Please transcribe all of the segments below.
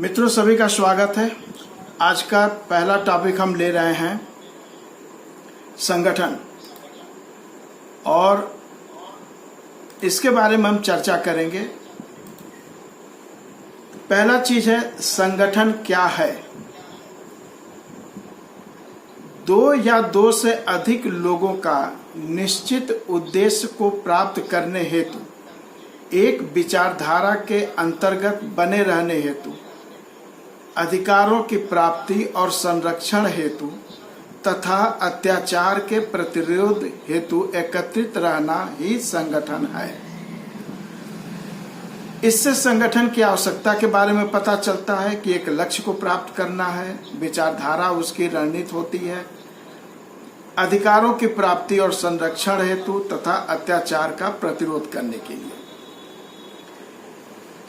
मित्रों, सभी का स्वागत है। आज का पहला टॉपिक हम ले रहे हैं संगठन, और इसके बारे में हम चर्चा करेंगे। पहला चीज है, संगठन क्या है। दो या दो से अधिक लोगों का निश्चित उद्देश्य को प्राप्त करने हेतु, एक विचारधारा के अंतर्गत बने रहने हेतु, अधिकारों की प्राप्ति और संरक्षण हेतु तथा अत्याचार के प्रतिरोध हेतु एकत्रित रहना ही संगठन है। इससे संगठन की आवश्यकता के बारे में पता चलता है कि एक लक्ष्य को प्राप्त करना है, विचारधारा उसकी रणनीति होती है, अधिकारों की प्राप्ति और संरक्षण हेतु तथा अत्याचार का प्रतिरोध करने के लिए।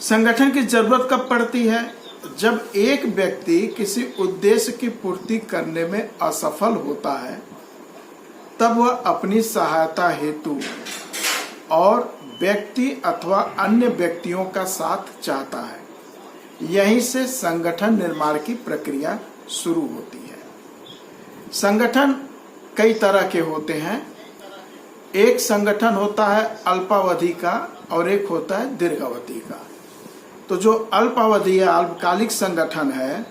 संगठन की जरूरत कब पड़ती है? जब एक व्यक्ति किसी उद्देश्य की पूर्ति करने में असफल होता है, तब वह अपनी सहायता हेतु और व्यक्ति अथवा अन्य व्यक्तियों का साथ चाहता है। यहीं से संगठन निर्माण की प्रक्रिया शुरू होती है। संगठन कई तरह के होते हैं। एक संगठन होता है अल्पावधि का और एक होता है दीर्घावधि का। तो जो अल्पावधि या अल्पकालिक संगठन है,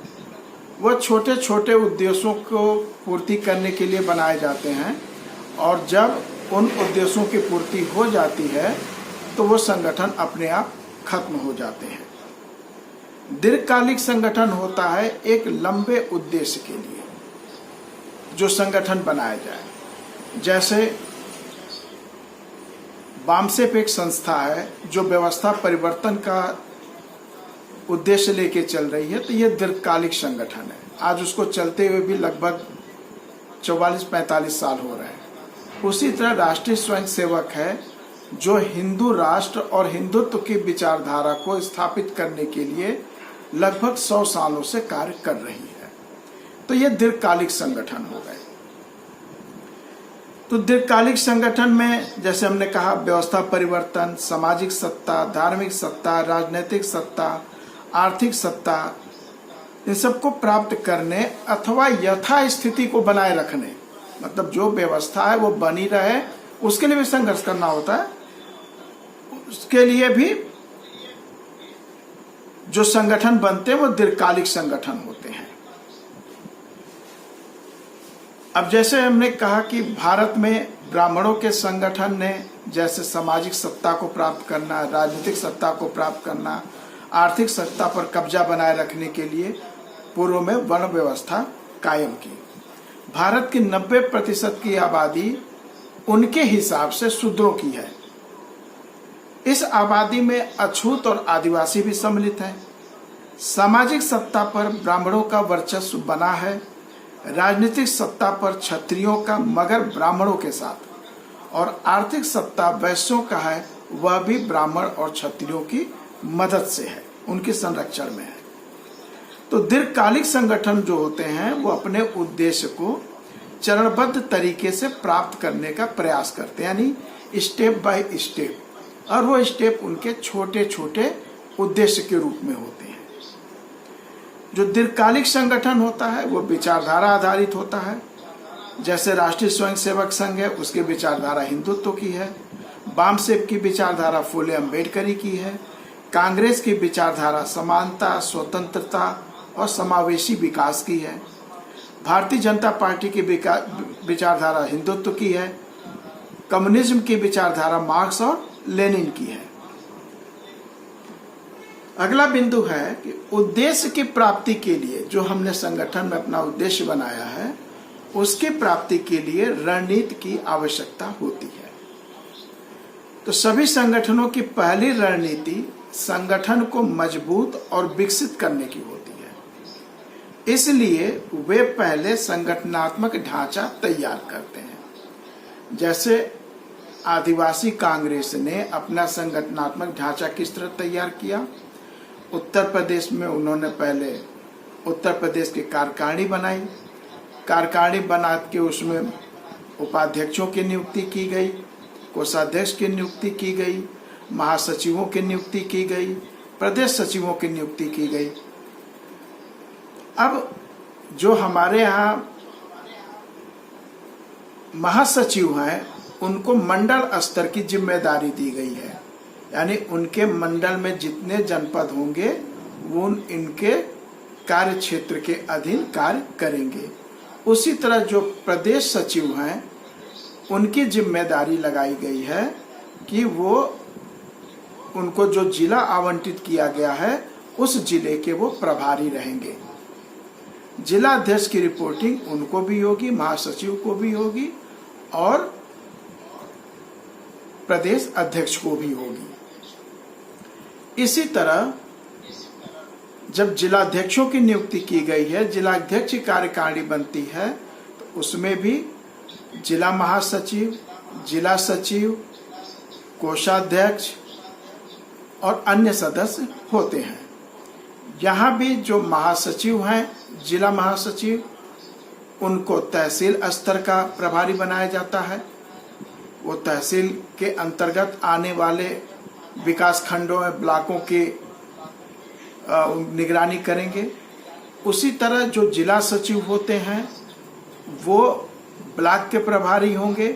वह छोटे छोटे उद्देश्यों को पूर्ति करने के लिए बनाए जाते हैं, और जब उन उद्देश्यों की पूर्ति हो जाती है तो वो संगठन अपने आप खत्म हो जाते हैं। दीर्घकालिक संगठन होता है एक लंबे उद्देश्य के लिए जो संगठन बनाया जाए। जैसे बामसेफ एक संस्था है जो व्यवस्था परिवर्तन का उद्देश्य लेके चल रही है, तो ये दीर्घकालिक संगठन है। आज उसको चलते हुए भी लगभग 44-45 साल हो रहे हैं। उसी तरह राष्ट्रीय स्वयंसेवक है जो हिंदू राष्ट्र और हिंदुत्व की विचारधारा को स्थापित करने के लिए लगभग 100 सालों से कार्य कर रही है। तो ये दीर्घकालिक संगठन हो गए। तो दीर्घकालिक संगठन में जैसे हमने कहा, व्यवस्था परिवर्तन, सामाजिक सत्ता, धार्मिक सत्ता, राजनीतिक सत्ता, आर्थिक सत्ता, इन सबको प्राप्त करने अथवा यथास्थिति को बनाए रखने, मतलब जो व्यवस्था है वो बनी रहे, उसके लिए भी संघर्ष करना होता है। उसके लिए भी जो संगठन बनते हैं वो दीर्घकालिक संगठन होते हैं। अब जैसे हमने कहा कि भारत में ब्राह्मणों के संगठन ने जैसे सामाजिक सत्ता को प्राप्त करना, राजनीतिक सत्ता को प्राप्त करना, आर्थिक सत्ता पर कब्जा बनाए रखने के लिए पूर्व में वर्ण व्यवस्था कायम की। भारत की 90% की आबादी उनके हिसाब से शूद्रों की है। इस आबादी में अछूत और आदिवासी भी सम्मिलित हैं। सामाजिक सत्ता पर ब्राह्मणों का वर्चस्व बना है, राजनीतिक सत्ता पर क्षत्रियों का मगर ब्राह्मणों के साथ, और आर्थिक सत्ता वैश्यों का है, वह भी ब्राह्मण और क्षत्रियों की मदद से है, उनके संरक्षण में है। तो दीर्घकालिक संगठन जो होते हैं वो अपने उद्देश्य को चरणबद्ध तरीके से प्राप्त करने का प्रयास करते हैं, यानी स्टेप बाय स्टेप, और वो स्टेप उनके छोटे छोटे उद्देश्य के रूप में होते हैं। जो दीर्घकालिक संगठन होता है वो विचारधारा आधारित होता है। जैसे राष्ट्रीय स्वयंसेवक संघ है, उसकी विचारधारा हिंदुत्व की है। बामसेफ की विचारधारा फुले अम्बेडकरी की है। कांग्रेस की विचारधारा समानता, स्वतंत्रता और समावेशी विकास की है। भारतीय जनता पार्टी की विचारधारा हिंदुत्व की है। कम्युनिज्म की विचारधारा मार्क्स और लेनिन की है। अगला बिंदु है कि उद्देश्य की प्राप्ति के लिए जो हमने संगठन में अपना उद्देश्य बनाया है, उसकी प्राप्ति के लिए रणनीति की आवश्यकता होती है। तो सभी संगठनों की पहली रणनीति संगठन को मजबूत और विकसित करने की होती है। इसलिए वे पहले संगठनात्मक ढांचा तैयार करते हैं। जैसे आदिवासी कांग्रेस ने अपना संगठनात्मक ढांचा किस तरह तैयार किया? उत्तर प्रदेश में उन्होंने पहले उत्तर प्रदेश की कार्यकारिणी बनाई। कार्यकारिणी बना के उसमें उपाध्यक्षों की नियुक्ति की गई, कोषाध्यक्ष की नियुक्ति की गई, महासचिवों की नियुक्ति की गई, प्रदेश सचिवों की नियुक्ति की गई। अब जो हमारे यहाँ महासचिव हैं उनको मंडल स्तर की जिम्मेदारी दी गई है, यानी उनके मंडल में जितने जनपद होंगे वो इनके कार्य क्षेत्र के अधीन कार्य करेंगे। उसी तरह जो प्रदेश सचिव हैं उनकी जिम्मेदारी लगाई गई है कि वो उनको जो जिला आवंटित किया गया है उस जिले के वो प्रभारी रहेंगे। जिला अध्यक्ष की रिपोर्टिंग उनको भी होगी, महासचिव को भी होगी और प्रदेश अध्यक्ष को भी होगी। इसी तरह जब जिलाध्यक्षों की नियुक्ति की गई है, जिलाध्यक्ष की कार्यकारिणी बनती है, तो उसमें भी जिला महासचिव, जिला सचिव, कोषाध्यक्ष और अन्य सदस्य होते हैं। यहाँ भी जो महासचिव हैं, जिला महासचिव, उनको तहसील स्तर का प्रभारी बनाया जाता है। वो तहसील के अंतर्गत आने वाले विकास खंडों में ब्लॉकों की निगरानी करेंगे। उसी तरह जो जिला सचिव होते हैं वो ब्लॉक के प्रभारी होंगे।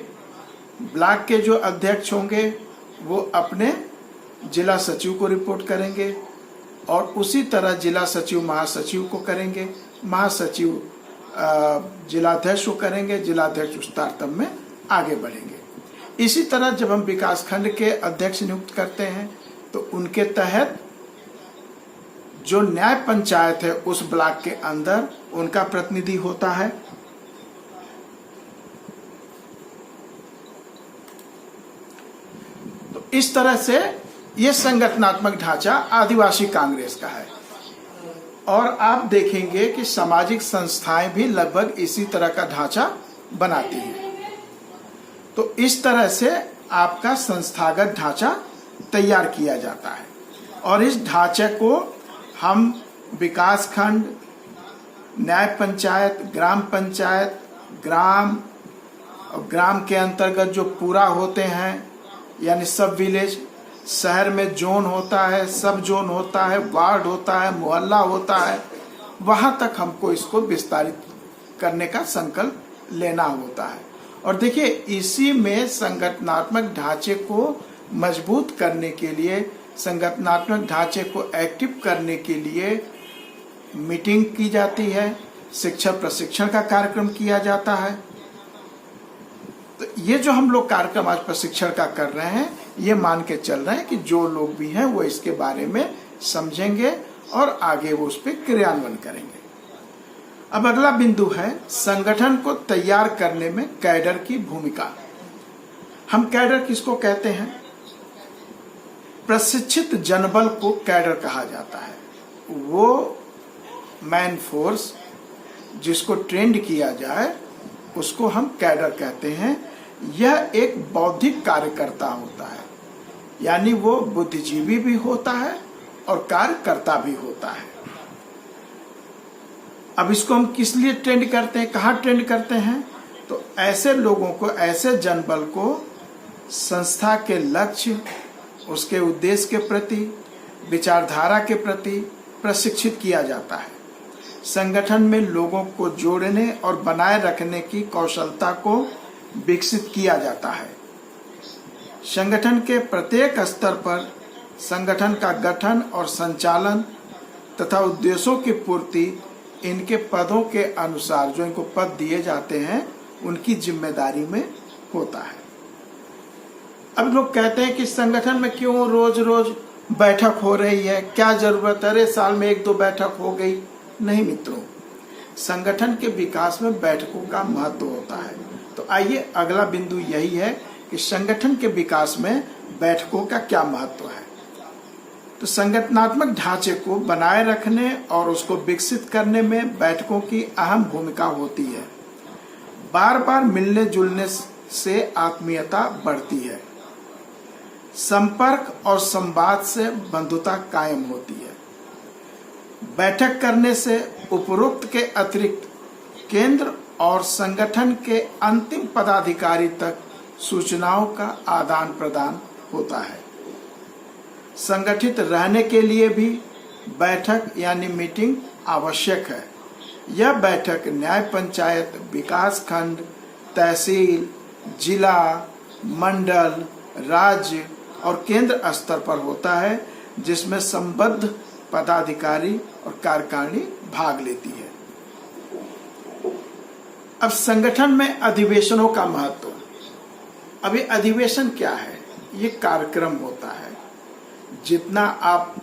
ब्लॉक के जो अध्यक्ष होंगे वो अपने जिला सचिव को रिपोर्ट करेंगे और उसी तरह जिला सचिव महासचिव को करेंगे, महासचिव जिलाध्यक्ष को करेंगे, जिलाध्यक्ष उस तारतम्य में आगे बढ़ेंगे। इसी तरह जब हम विकासखंड के अध्यक्ष नियुक्त करते हैं तो उनके तहत जो न्याय पंचायत है उस ब्लॉक के अंदर उनका प्रतिनिधि होता है। तो इस तरह से ये संगठनात्मक ढांचा आदिवासी कांग्रेस का है। और आप देखेंगे कि सामाजिक संस्थाएं भी लगभग इसी तरह का ढांचा बनाती हैं। तो इस तरह से आपका संस्थागत ढांचा तैयार किया जाता है और इस ढांचे को हम विकास खंड, न्याय पंचायत, ग्राम पंचायत, ग्राम और ग्राम के अंतर्गत जो पूरा होते हैं यानी सब विलेज, शहर में जोन होता है, सब जोन होता है, वार्ड होता है, मोहल्ला होता है, वहाँ तक हमको इसको विस्तारित करने का संकल्प लेना होता है। और देखिए इसी में संगठनात्मक ढांचे को मजबूत करने के लिए, संगठनात्मक ढांचे को एक्टिव करने के लिए मीटिंग की जाती है, शिक्षक प्रशिक्षण का कार्यक्रम किया जाता है। तो ये जो हम लोग कार्यक्रम आज प्रशिक्षण का कर रहे हैं, ये मान के चल रहे हैं कि जो लोग भी हैं वो इसके बारे में समझेंगे और आगे वो उस पर क्रियान्वयन करेंगे। अब अगला बिंदु है संगठन को तैयार करने में कैडर की भूमिका। हम कैडर किसको कहते हैं? प्रशिक्षित जनबल को कैडर कहा जाता है। वो मैन फोर्स जिसको ट्रेंड किया जाए उसको हम कैडर कहते हैं। यह एक बौद्धिक कार्यकर्ता होता है, यानी वो बुद्धिजीवी भी होता है और कार्यकर्ता भी होता है। अब इसको हम किस लिए ट्रेंड करते हैं, कहाँ ट्रेंड करते हैं? तो ऐसे लोगों को, ऐसे जनबल को संस्था के लक्ष्य, उसके उद्देश्य के प्रति, विचारधारा के प्रति प्रशिक्षित किया जाता है। संगठन में लोगों को जोड़ने और बनाए रखने की कौशलता को विकसित किया जाता है। संगठन के प्रत्येक स्तर पर संगठन का गठन और संचालन तथा उद्देश्यों की पूर्ति इनके पदों के अनुसार, जो इनको पद दिए जाते हैं, उनकी जिम्मेदारी में होता है। अब लोग कहते हैं कि संगठन में क्यों रोज रोज बैठक हो रही है, क्या जरूरत है, अरे साल में 1-2 बैठक हो गई। नहीं मित्रों, संगठन के विकास में बैठकों का महत्व होता है। तो आइए अगला बिंदु यही है कि संगठन के विकास में बैठकों का क्या महत्व है। तो संगठनात्मक ढांचे को बनाए रखने और उसको विकसित करने में बैठकों की अहम भूमिका होती है। बार बार मिलने जुलने से आत्मीयता बढ़ती है, संपर्क और संवाद से बंधुता कायम होती है। बैठक करने से उपरोक्त के अतिरिक्त केंद्र और संगठन के अंतिम पदाधिकारी तक सूचनाओं का आदान प्रदान होता है। संगठित रहने के लिए भी बैठक यानी मीटिंग आवश्यक है। यह बैठक न्याय पंचायत, विकास खंड, तहसील, जिला, मंडल, राज्य और केंद्र स्तर पर होता है, जिसमें संबद्ध पदाधिकारी और कार्यकारिणी भाग लेती है। अब संगठन में अधिवेशनों का महत्व। अभी अधिवेशन क्या है? ये कार्यक्रम होता है। जितना आप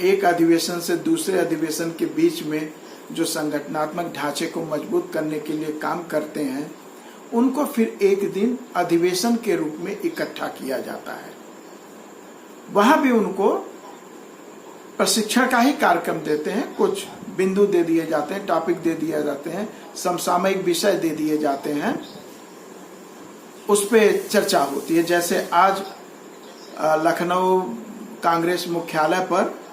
एक अधिवेशन से दूसरे अधिवेशन के बीच में जो संगठनात्मक ढांचे को मजबूत करने के लिए काम करते हैं, उनको फिर एक दिन अधिवेशन के रूप में इकट्ठा किया जाता है। वहां भी उनको प्रशिक्षण का ही कार्यक्रम देते हैं, कुछ बिंदु दे दिए जाते हैं, टॉपिक दे दिए जाते हैं, समसामयिक विषय दे दिए जाते हैं, उस पर चर्चा होती है। जैसे आज लखनऊ कांग्रेस मुख्यालय पर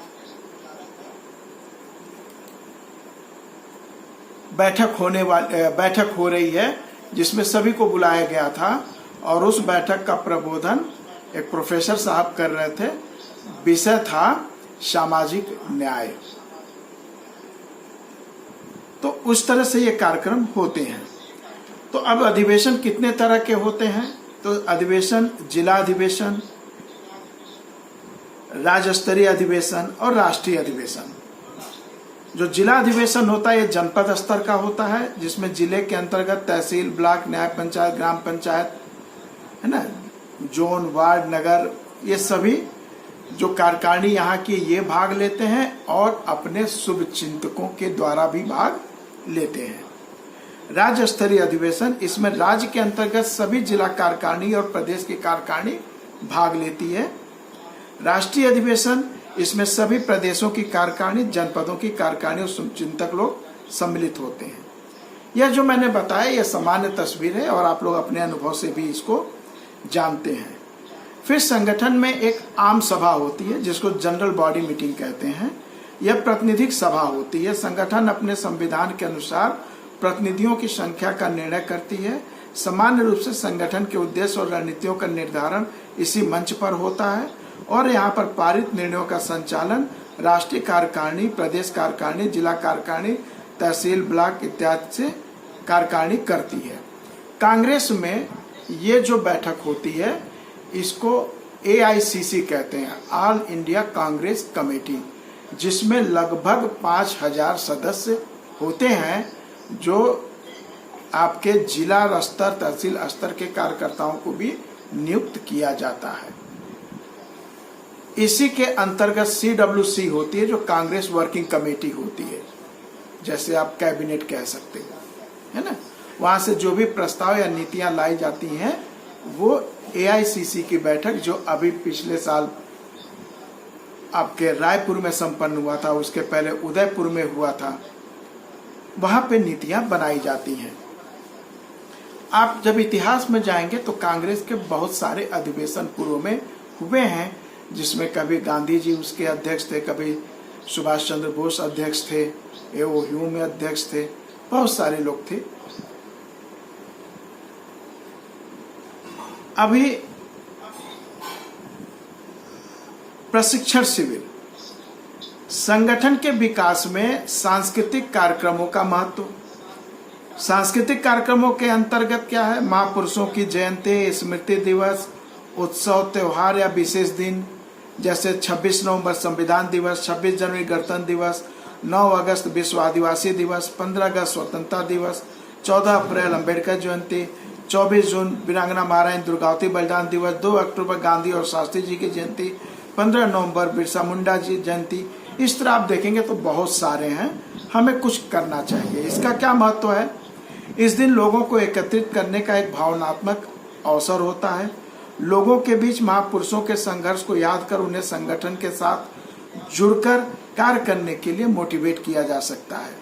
बैठक हो रही है, जिसमें सभी को बुलाया गया था और उस बैठक का प्रबोधन एक प्रोफेसर साहब कर रहे थे। विषय था सामाजिक न्याय। तो उस तरह से ये कार्यक्रम होते हैं। तो अब अधिवेशन कितने तरह के होते हैं? तो अधिवेशन जिला अधिवेशन, राज्य स्तरीय अधिवेशन और राष्ट्रीय अधिवेशन। जो जिला अधिवेशन होता है ये जनपद स्तर का होता है, जिसमें जिले के अंतर्गत तहसील, ब्लॉक, न्याय पंचायत, ग्राम पंचायत, है ना, जोन, वार्ड, नगर, ये सभी जो कार्यकारिणी यहाँ की ये भाग लेते हैं और अपने शुभ चिंतकों के द्वारा भी भाग लेते हैं। राज्य स्तरीय अधिवेशन, इसमें राज्य के अंतर्गत सभी जिला कार्यकारिणी और प्रदेश की कार्यकारिणी भाग लेती है। राष्ट्रीय अधिवेशन, इसमें सभी प्रदेशों की कार्यकारिणी, जनपदों की कार्यकारिणी और शुभचिंतक लोग सम्मिलित होते हैं। यह जो मैंने बताया यह सामान्य तस्वीर है और आप लोग अपने अनुभव से भी इसको जानते हैं। फिर संगठन में एक आम सभा होती है, जिसको जनरल बॉडी मीटिंग कहते हैं। यह प्रातिनिधिक सभा होती है। संगठन अपने संविधान के अनुसार प्रतिनिधियों की संख्या का निर्णय करती है। सामान्य रूप से संगठन के उद्देश्य और रणनीतियों का निर्धारण इसी मंच पर होता है और यहाँ पर पारित निर्णयों का संचालन राष्ट्रीय कार्यकारिणी, प्रदेश कार्यकारिणी, जिला कार्यकारिणी, तहसील, ब्लॉक इत्यादि से कार्यकारिणी करती है। कांग्रेस में ये जो बैठक होती है इसको AICC कहते हैं, ऑल इंडिया कांग्रेस कमेटी, जिसमें लगभग 5000 सदस्य होते हैं, जो आपके जिला स्तर, तहसील स्तर के कार्यकर्ताओं को भी नियुक्त किया जाता है। इसी के अंतर्गत CWC होती है, जो कांग्रेस वर्किंग कमेटी होती है, जैसे आप कैबिनेट कह सकते हो, है ना। वहां से जो भी प्रस्ताव या नीतियां लाई जाती हैं वो AICC की बैठक, जो अभी पिछले साल आपके रायपुर में संपन्न हुआ था, उसके पहले उदयपुर में हुआ था, वहां पे नीतियां बनाई जाती हैं। आप जब इतिहास में जाएंगे तो कांग्रेस के बहुत सारे अधिवेशन पूर्व में हुए हैं, जिसमें कभी गांधी जी उसके अध्यक्ष थे, कभी सुभाष चंद्र बोस अध्यक्ष थे, AOU में अध्यक्ष थे, बहुत सारे लोग थे। अभी प्रशिक्षण शिविर, संगठन के विकास में सांस्कृतिक कार्यक्रमों का महत्व। सांस्कृतिक कार्यक्रमों के अंतर्गत क्या है? महापुरुषों की जयंती, स्मृति दिवस, उत्सव, त्योहार या विशेष दिन, जैसे 26 नवंबर संविधान दिवस, 26 जनवरी गणतंत्र दिवस, 9 अगस्त विश्व आदिवासी दिवस, 15 अगस्त स्वतंत्रता दिवस, 14 अप्रैल अम्बेडकर जयंती, 24 जून वीरांगना महारानी दुर्गावती बलिदान दिवस, 2 अक्टूबर गांधी और शास्त्री जी की जयंती, 15 नवंबर बिरसा मुंडा जी जयंती। इस तरह आप देखेंगे तो बहुत सारे हैं, हमें कुछ करना चाहिए। इसका क्या महत्व है? इस दिन लोगों को एकत्रित करने का एक भावनात्मक अवसर होता है। लोगों के बीच महापुरुषों के संघर्ष को याद कर उन्हें संगठन के साथ जुड़कर कार्य करने के लिए मोटिवेट किया जा सकता है।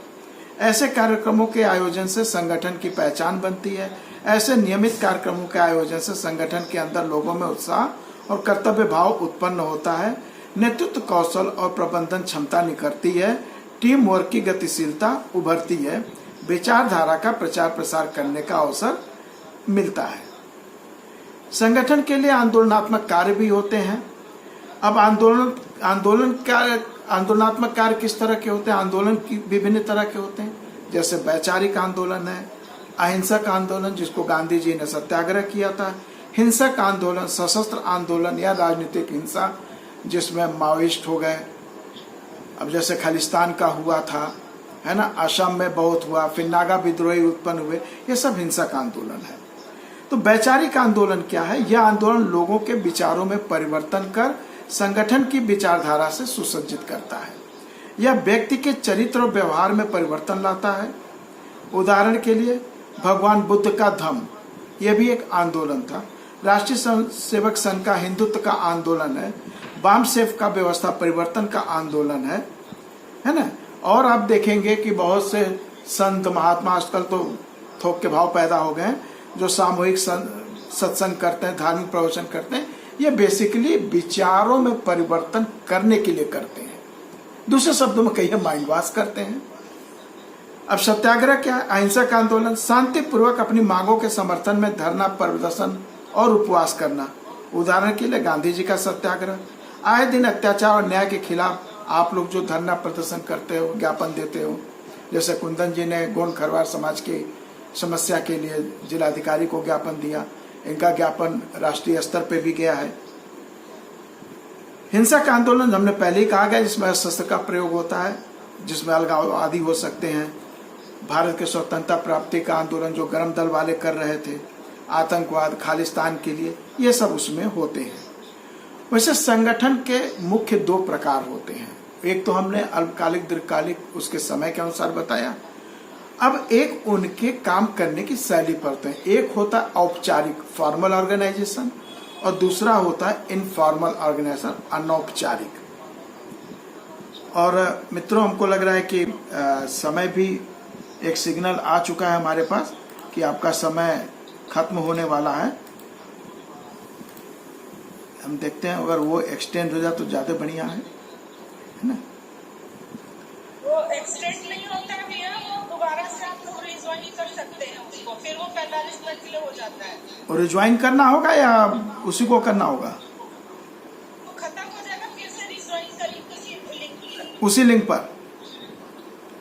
ऐसे कार्यक्रमों के आयोजन से संगठन की पहचान बनती है। ऐसे नियमित कार्यक्रमों के आयोजन से संगठन के अंदर लोगों में उत्साह और कर्तव्य भाव उत्पन्न होता है। नेतृत्व कौशल और प्रबंधन क्षमता निखरती है। टीम वर्क की गतिशीलता उभरती है। विचारधारा का प्रचार प्रसार करने का अवसर मिलता है। संगठन के लिए आंदोलनात्मक कार्य भी होते हैं। अब आंदोलनात्मक कार्य किस तरह के होते हैं? आंदोलन की विभिन्न तरह के होते हैं। जैसे वैचारिक आंदोलन है, अहिंसक आंदोलन जिसको गांधी जी ने सत्याग्रह किया था, हिंसक आंदोलन, सशस्त्र आंदोलन या राजनीतिक हिंसा जिसमें माओइस्ट हो गए, अब जैसे खालिस्तान का हुआ था, है ना, असम में बहुत हुआ, फिर नागा विद्रोही उत्पन्न हुए, ये सब हिंसक आंदोलन है। तो वैचारिक आंदोलन क्या है? यह आंदोलन लोगों के विचारों में परिवर्तन कर संगठन की विचारधारा से सुसज्जित करता है। यह व्यक्ति के चरित्र और व्यवहार में परिवर्तन लाता है। उदाहरण के लिए भगवान बुद्ध का धम्म, यह भी एक आंदोलन था। राष्ट्रीय सेवक संघ का हिंदुत्व का आंदोलन है। वाम सेव का व्यवस्था परिवर्तन का आंदोलन है ना। और आप देखेंगे कि बहुत से संत महात्मा आजकल तो थोक के भाव पैदा हो गए हैं, जो सामूहिक सत्संग करते हैं, धार्मिक प्रवचन करते हैं, ये बेसिकली विचारों में परिवर्तन करने के लिए करते हैं। दूसरे शब्दों में कहिए माइंड वॉश करते हैं। अब सत्याग्रह क्या है? अहिंसक आंदोलन, शांतिपूर्वक अपनी मांगों के समर्थन में धरना, प्रदर्शन और उपवास करना। उदाहरण के लिए गांधी जी का सत्याग्रह। आए दिन अत्याचार और न्याय के खिलाफ आप लोग जो धरना प्रदर्शन करते हो, ज्ञापन देते हो, जैसे कुंदन जी ने गोंड खरवार समाज की समस्या के लिए जिलाधिकारी को ज्ञापन दिया, इनका ज्ञापन राष्ट्रीय स्तर पे भी गया है। हिंसक आंदोलन हमने पहले ही कहा गया, जिसमें शस्त्र का प्रयोग होता है, जिसमें अलगाववादी हो सकते हैं। भारत के स्वतंत्रता प्राप्ति का आंदोलन जो गरम दल वाले कर रहे थे, आतंकवाद, खालिस्तान के लिए, ये सब उसमें होते हैं। वैसे संगठन के मुख्य दो प्रकार होते हैं। एक तो हमने अल्पकालिक, दीर्घकालिक, उसके समय के अनुसार बताया। अब एक उनके काम करने की शैली पर है। एक होता है औपचारिक, फॉर्मल ऑर्गेनाइजेशन, और दूसरा होता है इनफॉर्मल ऑर्गेनाइजेशन, अनौपचारिक। और मित्रों, हमको लग रहा है कि समय भी एक सिग्नल आ चुका है हमारे पास कि आपका समय खत्म होने वाला है। हम देखते हैं अगर वो एक्सटेंड हो जाए तो ज्यादा बढ़िया है ना। वो एक्सटेंड नहीं होता है भैया, वो दोबारा से आप लोग रिज्वाइन कर सकते हैं उसको, फिर वो 45 मिनट के लिए हो जाता है। और रिज्वाइन करना होगा या उसी को करना होगा? वो खत्म हो जाएगा, फिर से रिज्वाइन करिए उसी लिंक पर,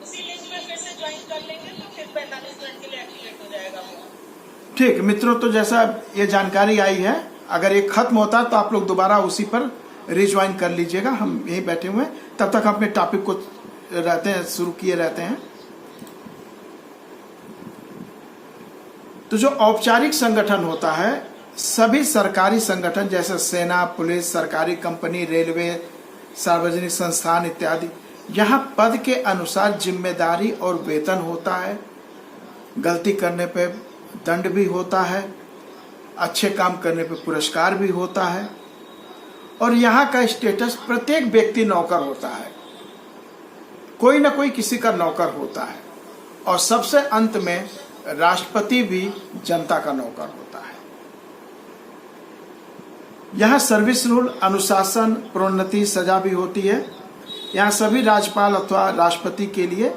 उसी लिंक पर फिर से ज्वाइन कर लेंगे तो फिर 45 मिनट के लिए एक्टिवेट हो जाएगा वो। ठीक मित्रों, तो जैसा ये जानकारी आई है, अगर ये खत्म होता है तो आप लोग दोबारा उसी पर रिज्वाइन कर लीजिएगा। हम यहीं बैठे हुए हैं, तब तक अपने टॉपिक को रहते हैं शुरू किए रहते हैं। तो जो औपचारिक संगठन होता है, सभी सरकारी संगठन जैसे सेना, पुलिस, सरकारी कंपनी, रेलवे, सार्वजनिक संस्थान इत्यादि, यहाँ पद के अनुसार जिम्मेदारी और वेतन होता है। गलती करने पे दंड भी होता है, अच्छे काम करने पे पुरस्कार भी होता है। और यहाँ का स्टेटस, प्रत्येक व्यक्ति नौकर होता है, कोई ना कोई किसी का नौकर होता है। और सबसे अंत में राष्ट्रपति भी जनता का नौकर होता है। यहाँ सर्विस रूल, अनुशासन, प्रोन्नति, सजा भी होती है। यहाँ सभी राज्यपाल अथवा राष्ट्रपति के लिए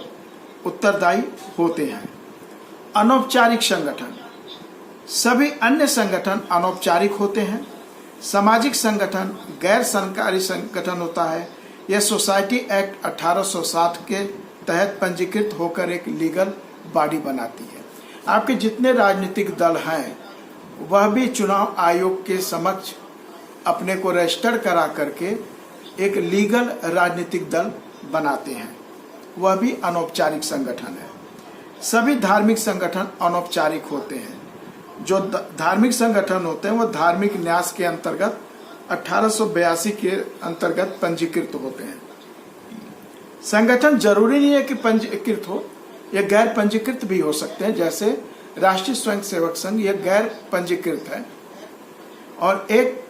उत्तरदायी होते हैं। अनौपचारिक संगठन, सभी अन्य संगठन अनौपचारिक होते हैं। सामाजिक संगठन गैर सरकारी संगठन होता है। यह सोसाइटी एक्ट 1860 के तहत पंजीकृत होकर एक लीगल बॉडी बनाती है। आपके जितने राजनीतिक दल हैं, वह भी चुनाव आयोग के समक्ष अपने को रजिस्टर करा करके एक लीगल राजनीतिक दल बनाते हैं। वह भी अनौपचारिक संगठन है। सभी धार्मिक संगठन अनौपचारिक होते हैं। जो धार्मिक संगठन होते हैं वो धार्मिक न्यास के अंतर्गत 1882 के अंतर्गत पंजीकृत होते हैं। संगठन जरूरी नहीं है कि पंजीकृत हो, यह गैर पंजीकृत भी हो सकते हैं। जैसे राष्ट्रीय स्वयंसेवक संघ, यह गैर पंजीकृत है। और एक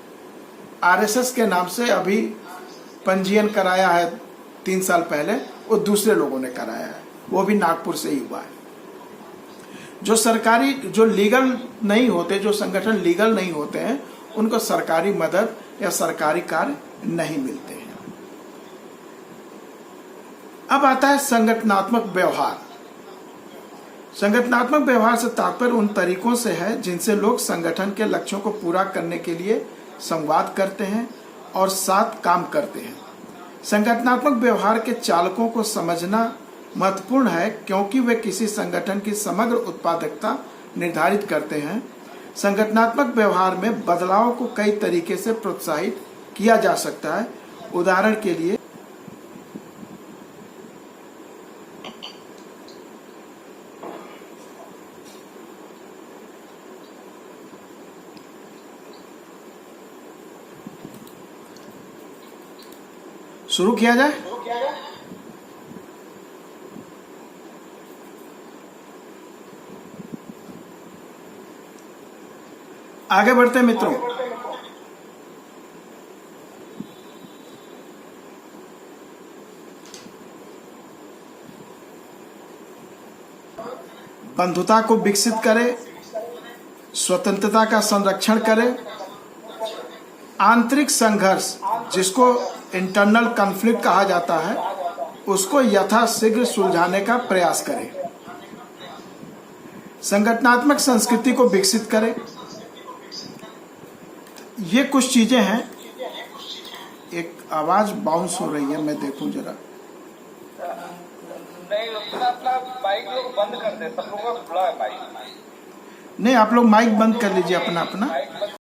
आरएसएस के नाम से अभी पंजीयन कराया है 3 साल पहले, वो दूसरे लोगों ने कराया है, वो भी नागपुर से ही हुआ है। जो सरकारी, जो लीगल नहीं होते, जो संगठन लीगल नहीं होते हैं, उनको सरकारी मदद या सरकारी कार्य नहीं मिलते हैं। अब आता है संगठनात्मक व्यवहार। संगठनात्मक व्यवहार से तात्पर्य उन तरीकों से है जिनसे लोग संगठन के लक्ष्यों को पूरा करने के लिए संवाद करते हैं और साथ काम करते हैं। संगठनात्मक व्यवहार के चालकों को समझना महत्वपूर्ण है क्योंकि वे किसी संगठन की समग्र उत्पादकता निर्धारित करते हैं। संगठनात्मक व्यवहार में बदलाव को कई तरीके से प्रोत्साहित किया जा सकता है। उदाहरण के लिए शुरू किया जाए। आगे बढ़ते हैं मित्रों। बंधुता को विकसित करें, स्वतंत्रता का संरक्षण करें, आंतरिक संघर्ष जिसको इंटरनल कॉन्फ्लिक्ट कहा जाता है उसको यथाशीघ्र सुलझाने का प्रयास करें, संगठनात्मक संस्कृति को विकसित करें। ये कुछ चीजें हैं। एक आवाज बाउंस हो रही है, मैं देखूं जरा। नहीं, अपना माइक लोग बंद कर दे, सब लोगों का खुला है माइक। नहीं, आप लोग माइक बंद कर लीजिए अपना अपना। माइक